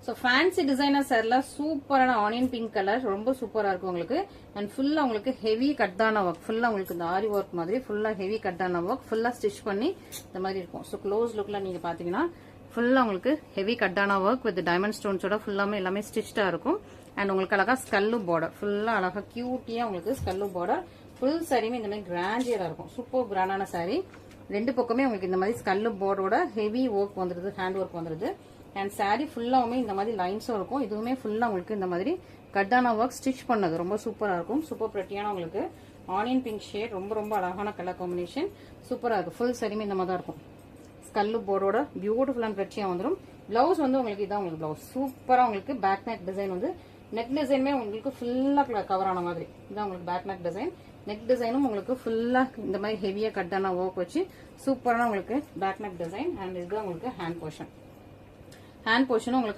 So fancy designer சார்ல சூப்பரான onion pink colour ரொம்ப சூப்பரா இருக்கும் உங்களுக்கு. அண்ட் ஃபுல்லா உங்களுக்கு ஹெவி கட்டான ஒர்க், ஃபுல்லா உங்களுக்கு இந்த ஆரி ஒர்க் மாதிரி ஃபுல்லா ஹெவி கட்டான ஒர்க், ஃபுல்லா ஸ்டிச் பண்ணி இந்த மாதிரி இருக்கும். ஸோ க்ளோஸ் லுக்ல நீங்க பாத்தீங்கன்னா ஃபுல்லா உங்களுக்கு heavy Katana work with diamond ஸ்டோன்ஸோட ஃபுல்லாமே எல்லாமே ஸ்டிச்சா இருக்கும். அண்ட் உங்களுக்கு அழகா ஸ்கல்லு பார்டர், ஃபுல்லா அழகா கியூட்டியா உங்களுக்கு ஸ்கல்லு பார்டர். ஃபுல் சாரியுமே இந்த மாதிரி கிராண்டியரா இருக்கும். சூப்பர் கிராண்டான சாரி. ரெண்டு பக்கமே உங்களுக்கு இந்த மாதிரி ஸ்கல்லு பார்டரோட ஹெவி ஒர்க் வந்துருது, ஹேண்ட் ஒர்க் வந்துருது. அண்ட் சாரி ஃபுல்லாவுமே இந்த மாதிரி லைன்ஸும் இருக்கும். இதுவுமே ஃபுல்லா உங்களுக்கு இந்த மாதிரி கட்டான ஒர்க் ஸ்டிச் பண்ணது ரொம்ப சூப்பரா இருக்கும். சூப்பர் பிரெட்டியான உங்களுக்கு ஆனியன் பிங்க் ஷேட், ரொம்ப ரொம்ப அழகான கலர் காம்பினேஷன், சூப்பரா இருக்கும். ஃபுல் சாரியுமே இந்த மாதிரி தான் இருக்கும். ஸ்கல்லு போர்டோட பியூட்டிஃபுல் அண்ட் பிரெட்டியா வந்துடும். பிளவுஸ் வந்து உங்களுக்கு இதான் உங்களுக்கு பிளவுஸ். சூப்பரா உங்களுக்கு பேக் நெக் டிசைன் வந்து நெக் டிசைனுமே உங்களுக்கு ஃபுல்லா கவர் ஆன மாதிரி இதான் உங்களுக்கு பேக் நெக் டிசைன். நெக் டிசைனும் உங்களுக்கு ஃபுல்லா இந்த மாதிரி ஹெவியா கட்டான ஒர்க் வச்சு சூப்பரான உங்களுக்கு பேக் நெக் டிசைன். அண்ட் இதுதான் உங்களுக்கு ஹேண்ட் போர்ஷன். ஹேண்ட் போர்ஷனும் உங்களுக்கு